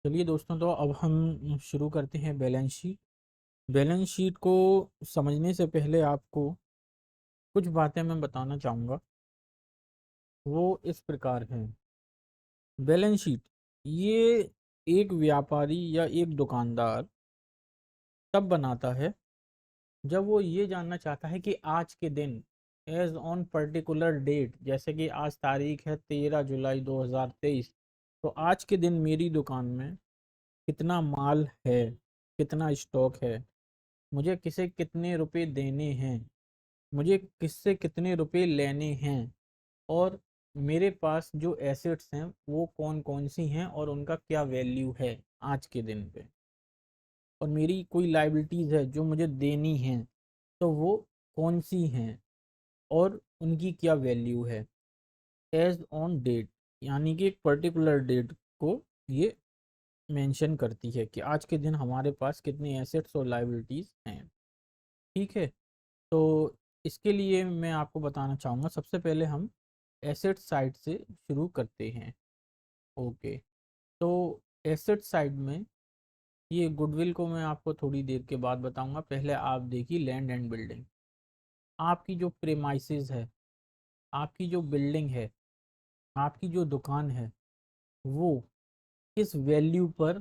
चलिए दोस्तों, तो अब हम शुरू करते हैं बैलेंस शीट। बैलेंस शीट को समझने से पहले आपको कुछ बातें मैं बताना चाहूँगा। वो इस प्रकार हैं। बैलेंस शीट ये एक व्यापारी या एक दुकानदार तब बनाता है जब वो ये जानना चाहता है कि आज के दिन एज ऑन पर्टिकुलर डेट, जैसे कि आज तारीख है 13 जुलाई 2023। तो आज के दिन मेरी दुकान में कितना माल है, कितना स्टॉक है, मुझे किसे कितने रुपए देने हैं, मुझे किससे कितने रुपए लेने हैं, और मेरे पास जो एसेट्स हैं वो कौन कौन सी हैं और उनका क्या वैल्यू है आज के दिन पे, और मेरी कोई लाइबिलिटीज़ है जो मुझे देनी हैं तो वो कौन सी हैं और उनकी क्या वैल्यू है एज ऑन डेट। यानी कि एक पर्टिकुलर डेट को ये मेंशन करती है कि आज के दिन हमारे पास कितने एसेट्स और लाइबिलिटीज़ हैं। ठीक है। तो इसके लिए मैं आपको बताना चाहूँगा, सबसे पहले हम एसेट साइड से शुरू करते हैं। ओके। तो एसेट साइड में ये गुडविल को मैं आपको थोड़ी देर के बाद बताऊंगा। पहले आप देखिए लैंड एंड बिल्डिंग। आपकी जो प्रेमाइसेस है, आपकी जो बिल्डिंग है, आपकी जो दुकान है, वो किस वैल्यू पर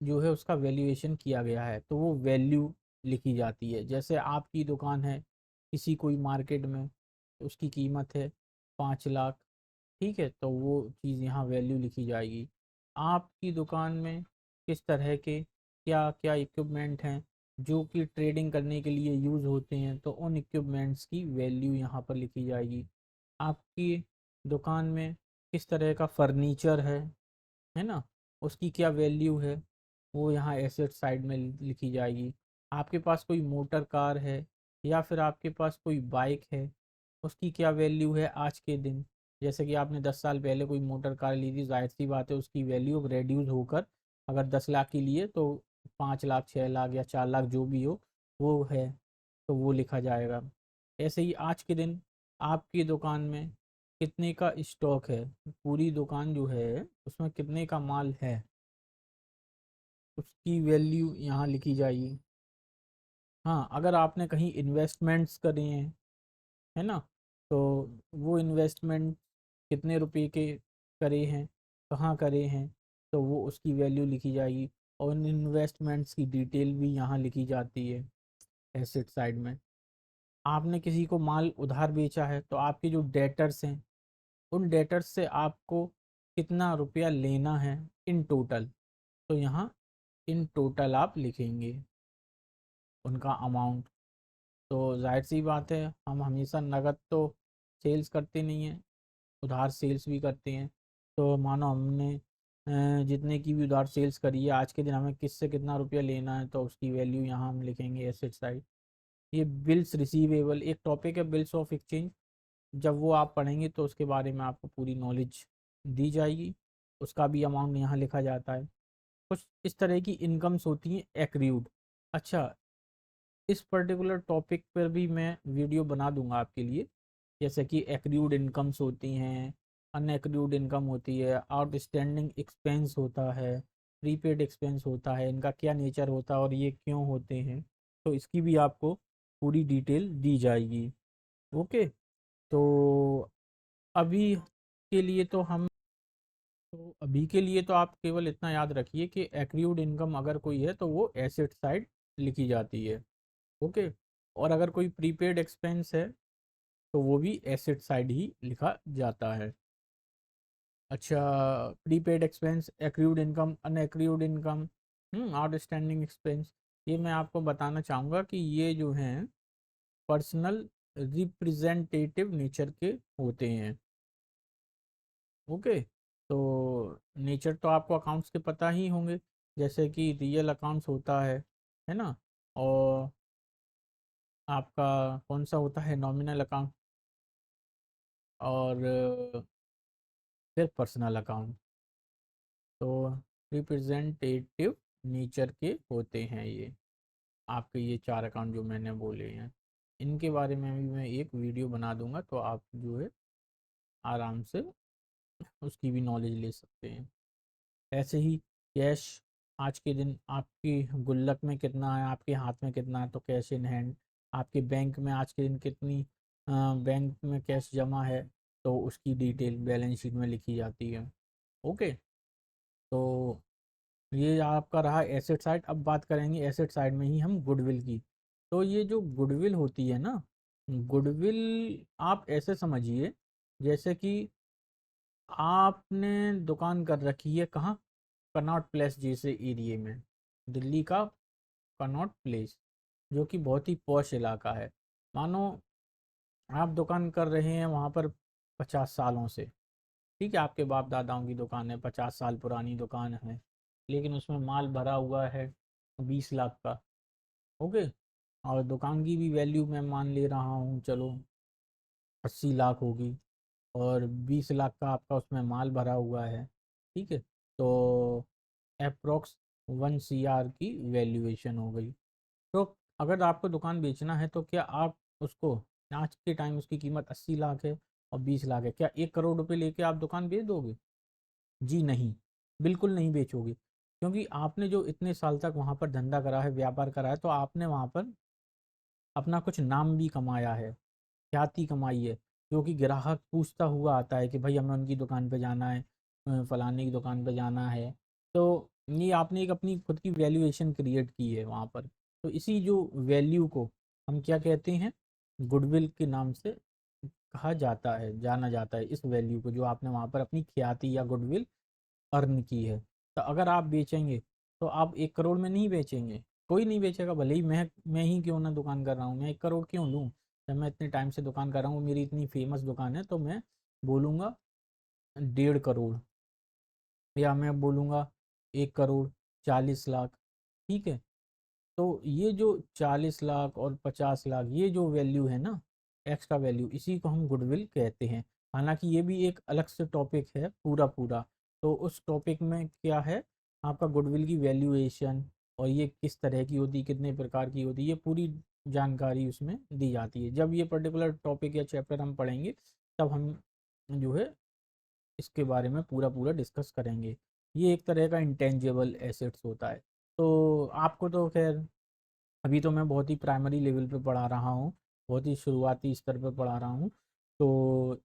जो है उसका वैल्यूएशन किया गया है, तो वो वैल्यू लिखी जाती है। जैसे आपकी दुकान है किसी कोई मार्केट में, तो उसकी कीमत है 5 लाख। ठीक है, तो वो चीज़ यहाँ वैल्यू लिखी जाएगी। आपकी दुकान में किस तरह के क्या क्या इक्विपमेंट हैं जो कि ट्रेडिंग करने के लिए यूज़ होते हैं, तो उन इक्विपमेंट्स की वैल्यू यहाँ पर लिखी जाएगी। आपकी दुकान में किस तरह का फर्नीचर है ना, उसकी क्या वैल्यू है, वो यहाँ एसेट साइड में लिखी जाएगी। आपके पास कोई मोटर कार है या फिर आपके पास कोई बाइक है, उसकी क्या वैल्यू है आज के दिन। जैसे कि आपने 10 साल पहले कोई मोटर कार ली थी, जाहिर सी बात है उसकी वैल्यू अब रेड्यूस होकर अगर 10 लाख की लिए तो 5 लाख, 6 लाख या 4 लाख जो भी हो वो है, तो वो लिखा जाएगा। ऐसे ही आज के दिन आपकी दुकान में कितने का स्टॉक है, पूरी दुकान जो है उसमें कितने का माल है, उसकी वैल्यू यहाँ लिखी जाएगी। हाँ, अगर आपने कहीं इन्वेस्टमेंट्स करे हैं, है ना, तो वो इन्वेस्टमेंट कितने रुपए के करे हैं, कहाँ करे हैं, तो वो उसकी वैल्यू लिखी जाएगी। और उन इन्वेस्टमेंट्स की डिटेल भी यहाँ लिखी जाती है एसेट साइड में। आपने किसी को माल उधार बेचा है तो आपके जो डेटर्स हैं, उन डेटर्स से आपको कितना रुपया लेना है इन टोटल, तो यहाँ इन टोटल आप लिखेंगे उनका अमाउंट। तो जाहिर सी बात है हम हमेशा नगद तो सेल्स करते नहीं हैं, उधार सेल्स भी करते हैं। तो मानो हमने जितने की भी उधार सेल्स करी है, आज के दिन हमें किससे कितना रुपया लेना है, तो उसकी वैल्यू यहाँ हम लिखेंगे एसेट साइड। ये बिल्स रिसीवेबल एक टॉपिक है, बिल्स ऑफ एक्सचेंज। जब वो आप पढ़ेंगे तो उसके बारे में आपको पूरी नॉलेज दी जाएगी। उसका भी अमाउंट यहाँ लिखा जाता है। कुछ इस तरह की इनकम्स होती हैं एक्रियूड। अच्छा, इस पर्टिकुलर टॉपिक पर भी मैं वीडियो बना दूंगा आपके लिए। जैसे कि एक्रियूड इनकम्स होती हैं, अनएक्रियूड इनकम होती है, आउटस्टैंडिंग एक्सपेंस होता है, प्रीपेड एक्सपेंस होता है, इनका क्या नेचर होता है और ये क्यों होते हैं, तो इसकी भी आपको पूरी डिटेल दी जाएगी। ओके। तो अभी के लिए तो हम तो अभी के लिए तो आप केवल इतना याद रखिए कि एक्रियूड इनकम अगर कोई है तो वो एसेट साइड लिखी जाती है। ओके। और अगर कोई प्रीपेड एक्सपेंस है तो वो भी एसेट साइड ही लिखा जाता है। अच्छा, prepaid expense, accrued income, unaccrued income, outstanding expense, ये मैं आपको बताना चाहूँगा कि ये जो हैं पर्सनल रिप्रेजेंटेटिव नेचर के होते हैं। ओके। तो नेचर तो आपको अकाउंट्स के पता ही होंगे, जैसे कि रियल अकाउंट्स होता है ना, और आपका कौन सा होता है नॉमिनल अकाउंट, और फिर पर्सनल अकाउंट। तो रिप्रेजेंटेटिव नेचर के होते हैं ये आपके, ये 4 अकाउंट जो मैंने बोले हैं। इनके बारे में भी मैं एक वीडियो बना दूंगा, तो आप जो है आराम से उसकी भी नॉलेज ले सकते हैं। ऐसे ही कैश आज के दिन आपकी गुल्लक में कितना है, आपके हाथ में कितना है, तो कैश इन हैंड। आपके बैंक में आज के दिन कितनी बैंक में कैश जमा है, तो उसकी डिटेल बैलेंस शीट में लिखी जाती है। ओके, तो ये आपका रहा एसेट साइड। अब बात करेंगे एसेट साइड में ही हम गुडविल की। तो ये जो गुडविल होती है ना, गुडविल आप ऐसे समझिए जैसे कि आपने दुकान कर रखी है कहाँ, कनॉट प्लेस जैसे एरिया में, दिल्ली का कनॉट प्लेस, जो कि बहुत ही पॉश इलाका है। मानो आप दुकान कर रहे हैं वहाँ पर 50 सालों से, ठीक है, आपके बाप दादाओं की दुकान है, 50 साल पुरानी दुकान है, लेकिन उसमें माल भरा हुआ है 20 लाख का। ओके, और दुकान की भी वैल्यू मैं मान ले रहा हूँ, चलो 80 लाख होगी, और 20 लाख का आपका उसमें माल भरा हुआ है, ठीक है, तो अप्रोक्स 1 CR की वैल्यूएशन हो गई। तो अगर आपको दुकान बेचना है तो क्या आप उसको, आज के टाइम उसकी कीमत 80 लाख है और 20 लाख है, क्या 1 करोड़ रुपए लेके आप दुकान बेच दोगे? जी नहीं, बिल्कुल नहीं बेचोगे, क्योंकि आपने जो इतने साल तक वहाँ पर धंधा करा है, व्यापार करा है, तो आपने वहाँ पर अपना कुछ नाम भी कमाया है, ख्याति कमाई है, जो कि ग्राहक पूछता हुआ आता है कि भाई हमें उनकी दुकान पे जाना है, फलाने की दुकान पे जाना है। तो ये आपने एक अपनी खुद की वैल्यूएशन क्रिएट की है वहाँ पर। तो इसी जो वैल्यू को हम क्या कहते हैं, गुडविल के नाम से कहा जाता है, जाना जाता है इस वैल्यू को, जो आपने वहाँ पर अपनी ख्याति या गुडविल अर्न की है। तो अगर आप बेचेंगे तो आप 1 करोड़ में नहीं बेचेंगे, कोई नहीं बेचेगा, भले ही मैं ही क्यों ना दुकान कर रहा हूँ, मैं 1 करोड़ क्यों लूँ? जब मैं इतने टाइम से दुकान कर रहा हूँ, मेरी इतनी फेमस दुकान है, तो मैं बोलूँगा 1.5 करोड़, या मैं बोलूँगा 1 करोड़ 40 लाख, ठीक है। तो ये जो 40 लाख और 50 लाख, ये जो वैल्यू है ना, एक्स्ट्रा वैल्यू, इसी को हम गुडविल कहते हैं। हालांकि ये भी एक अलग से टॉपिक है पूरा पूरा। तो उस टॉपिक में क्या है, आपका गुडविल की वैल्यूएशन, और ये किस तरह की होती है, कितने प्रकार की होती है, ये पूरी जानकारी उसमें दी जाती है। जब ये पर्टिकुलर टॉपिक या चैप्टर हम पढ़ेंगे, तब हम जो है इसके बारे में पूरा पूरा डिस्कस करेंगे। ये एक तरह का इंटेंजिबल एसेट्स होता है। तो आपको तो खैर अभी तो मैं बहुत ही प्राइमरी लेवल पे पढ़ा रहा हूँ, बहुत ही शुरुआती स्तर पे पढ़ा रहा हूँ। तो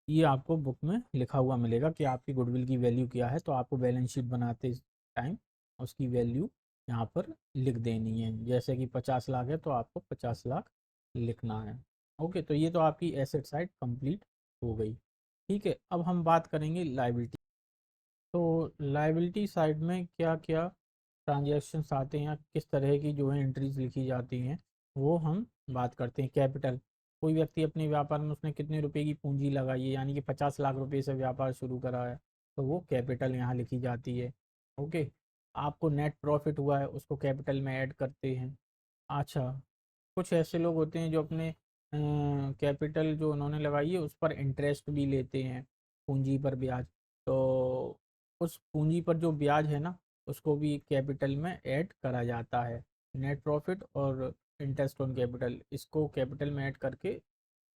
ये आपको बुक में लिखा हुआ मिलेगा कि आपकी गुडविल की वैल्यू क्या है, तो आपको बैलेंस शीट बनाते टाइम उसकी वैल्यू यहाँ पर लिख देनी है। जैसे कि 50 लाख है तो आपको 50 लाख लिखना है। ओके, तो ये तो आपकी एसेट साइड कंप्लीट हो गई। ठीक है, अब हम बात करेंगे लाइबिलिटी। तो लाइबिलिटी साइड में क्या क्या ट्रांजैक्शंस आते हैं, या किस तरह की जो है एंट्रीज लिखी जाती हैं, वो हम बात करते हैं। कैपिटल, कोई व्यक्ति अपने व्यापार में उसने कितने रुपए की पूंजी लगाई है, यानी कि 50 लाख रुपए से व्यापार शुरू करा है, तो वो कैपिटल यहाँ लिखी जाती है। ओके, आपको नेट प्रॉफिट हुआ है, उसको कैपिटल में ऐड करते हैं। अच्छा, कुछ ऐसे लोग होते हैं जो अपने कैपिटल जो उन्होंने लगाई है उस पर इंटरेस्ट भी लेते हैं, पूंजी पर ब्याज। तो उस पूंजी पर जो ब्याज है ना, उसको भी कैपिटल में ऐड करा जाता है। नेट प्रॉफिट और इंटरेस्ट ऑन कैपिटल, इसको कैपिटल में ऐड करके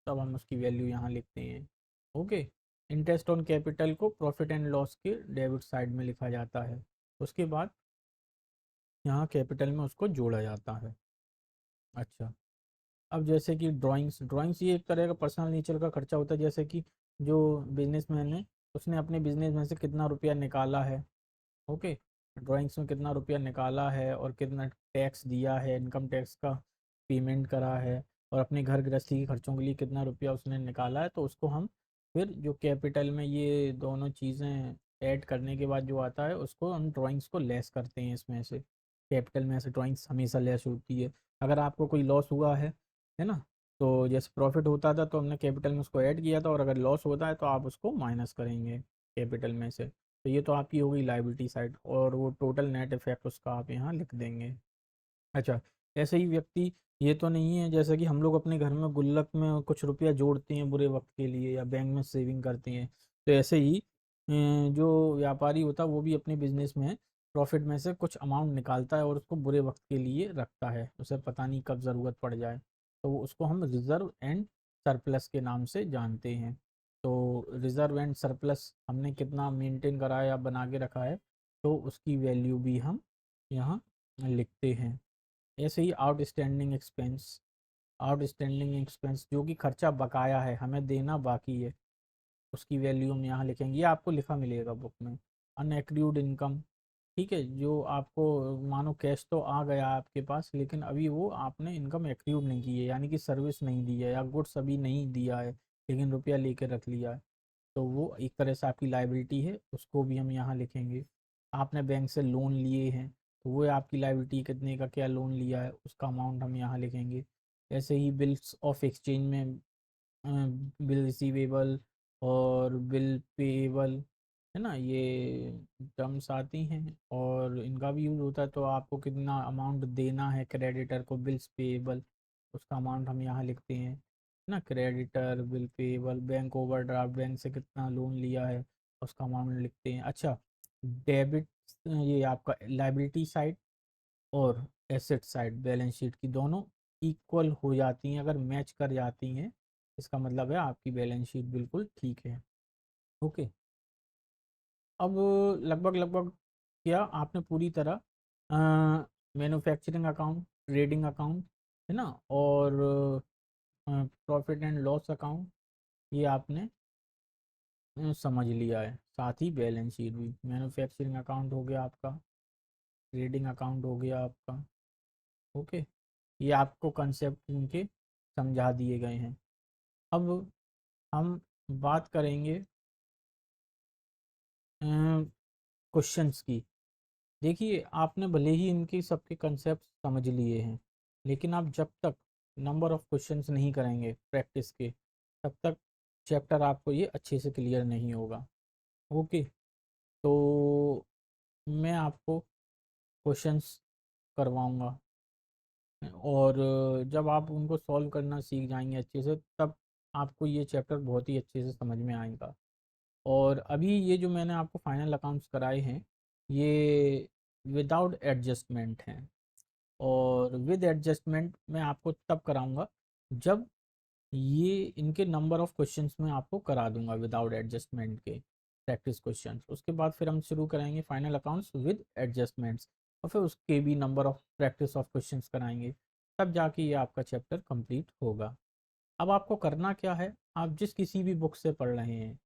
तब हम उसकी वैल्यू यहाँ लिखते हैं। ओके, इंटरेस्ट ऑन कैपिटल को प्रॉफिट एंड लॉस के डेबिट साइड में लिखा जाता है। उसके बाद यहाँ कैपिटल में उसको जोड़ा जाता है। अच्छा, अब जैसे कि ड्राइंग्स, ड्राइंग्स ये एक तरह का पर्सनल नेचर का खर्चा होता है। जैसे कि जो बिजनेसमैन है, उसने अपने बिजनेस में से कितना रुपया निकाला है, ओके, ड्राइंग्स में कितना रुपया निकाला है और कितना टैक्स दिया है, इनकम टैक्स का पेमेंट करा है, और अपने घर गृहस्थी के खर्चों के लिए कितना रुपया उसने निकाला है, तो उसको हम फिर जो कैपिटल में ये दोनों चीज़ें ऐड करने के बाद जो आता है, उसको हम ड्राइंग्स को लेस करते हैं इसमें से। कैपिटल में ऐसे ड्राइंग्स हमेशा लेस होती है। अगर आपको कोई लॉस हुआ है ना, तो जैसे प्रॉफिट होता था तो हमने कैपिटल में उसको ऐड किया था, और अगर लॉस होता है तो आप उसको माइनस करेंगे कैपिटल में से। तो ये तो आपकी हो गई लाइबिलिटी साइड, और वो टोटल नेट इफेक्ट उसका आप यहाँ लिख देंगे। अच्छा, ऐसे ही व्यक्ति, ये तो नहीं है जैसे कि हम लोग अपने घर में गुल्लक में कुछ रुपया जोड़ते हैं बुरे वक्त के लिए, या बैंक में सेविंग करते हैं, तो ऐसे ही जो व्यापारी होता है वो भी अपने बिजनेस में प्रॉफिट में से कुछ अमाउंट निकालता है और उसको बुरे वक्त के लिए रखता है, उसे पता नहीं कब ज़रूरत पड़ जाए, तो उसको हम रिजर्व एंड सरप्लस के नाम से जानते हैं। तो रिजर्व एंड सरप्लस हमने कितना मेंटेन करा है या बना के रखा है, तो उसकी वैल्यू भी हम यहाँ लिखते हैं। ऐसे ही आउटस्टैंडिंग एक्सपेंस जो कि खर्चा बकाया है, हमें देना बाकी है, उसकी वैल्यू हम यहाँ लिखेंगे। ये आपको लिखा मिलेगा बुक में। अनएक्रूड इनकम, ठीक है, जो आपको मानो कैश तो आ गया आपके पास, लेकिन अभी वो आपने इनकम एक्रूड नहीं की है, यानी कि सर्विस नहीं दी है या गुड्स अभी नहीं दिया है, लेकिन रुपया लेके रख लिया है, तो वो एक तरह से आपकी लाइबिलिटी है, उसको भी हम यहाँ लिखेंगे। आपने बैंक से लोन लिए हैं, तो वो आपकी लाइबिलिटी, कितने का क्या लोन लिया है उसका अमाउंट हम यहाँ लिखेंगे। ऐसे ही बिल्स ऑफ एक्सचेंज में बिल रिसीवेबल और बिल पेएबल, है ना, ये टर्म्स आती हैं और इनका भी यूज़ होता है। तो आपको कितना अमाउंट देना है क्रेडिटर को, बिल्स पेएबल, उसका अमाउंट हम यहाँ लिखते हैं, है ना। Creditor, bill payable, bank overdraft, bank से कितना लोन लिया है उसका अमाउंट लिखते हैं। अच्छा, डेबिट, ये आपका लाइबिलिटी साइड और एसेट साइड बैलेंस शीट की दोनों इक्वल हो जाती हैं, अगर मैच कर जाती हैं, इसका मतलब है आपकी बैलेंस शीट बिल्कुल ठीक है। ओके, अब लगभग लगभग क्या आपने पूरी तरह मैन्युफैक्चरिंग अकाउंट, ट्रेडिंग अकाउंट, है ना, और प्रॉफिट एंड लॉस अकाउंट, ये आपने समझ लिया है। साथ ही बैलेंस शीट भी, मैन्युफैक्चरिंग अकाउंट हो गया आपका, ट्रेडिंग अकाउंट हो गया आपका। ओके, ये आपको कंसेप्ट इनके समझा दिए गए हैं। अब हम बात करेंगे क्वेश्चंस की। देखिए, आपने भले ही इनके सबके कंसेप्ट समझ लिए हैं, लेकिन आप जब तक नंबर ऑफ क्वेश्चंस नहीं करेंगे प्रैक्टिस के, तब तक चैप्टर आपको ये अच्छे से क्लियर नहीं होगा। ओके, तो मैं आपको क्वेश्चंस करवाऊंगा, और जब आप उनको सॉल्व करना सीख जाएंगे अच्छे से, तब आपको ये चैप्टर बहुत ही अच्छे से समझ में आएगा। और अभी ये जो मैंने आपको फाइनल अकाउंट्स कराए हैं, ये विदाउट एडजस्टमेंट हैं, और विद एडजस्टमेंट मैं आपको तब कराऊंगा जब ये इनके नंबर ऑफ क्वेश्चंस में आपको करा दूंगा विदाउट एडजस्टमेंट के प्रैक्टिस क्वेश्चंस। उसके बाद फिर हम शुरू करेंगे फाइनल अकाउंट्स विद एडजस्टमेंट्स, और फिर उसके भी number of practice of questions कराएंगे, तब जाके ये आपका चैप्टर कंप्लीट होगा। अब आपको करना क्या है, आप जिस किसी भी बुक से पढ़ रहे हैं,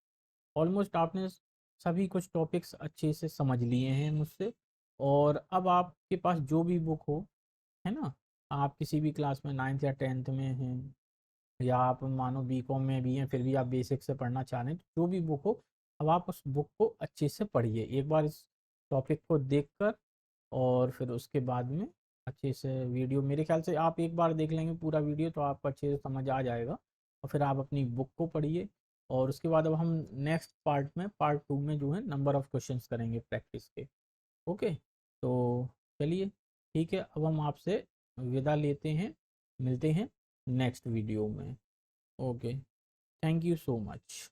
ऑलमोस्ट आपने सभी कुछ टॉपिक्स अच्छे से समझ लिए हैं मुझसे, और अब आपके पास जो भी बुक हो, है ना, आप किसी भी क्लास में 9th या 10th में हैं, या आप मानो बीकॉम में भी हैं, फिर भी आप बेसिक से पढ़ना चाह रहे हैं, तो जो भी बुक हो, अब आप उस बुक को अच्छे से पढ़िए एक बार, इस टॉपिक को देखकर, और फिर उसके बाद में अच्छे से वीडियो, मेरे ख्याल से आप एक बार देख लेंगे पूरा वीडियो तो आपको अच्छे से समझ आ जाएगा, और फिर आप अपनी बुक को पढ़िए। और उसके बाद अब हम नेक्स्ट पार्ट में, पार्ट 2 में जो है नंबर ऑफ क्वेश्चंस करेंगे प्रैक्टिस के। ओके, तो चलिए, ठीक है, अब हम आपसे विदा लेते हैं, मिलते हैं नेक्स्ट वीडियो में। Okay, thank you so much.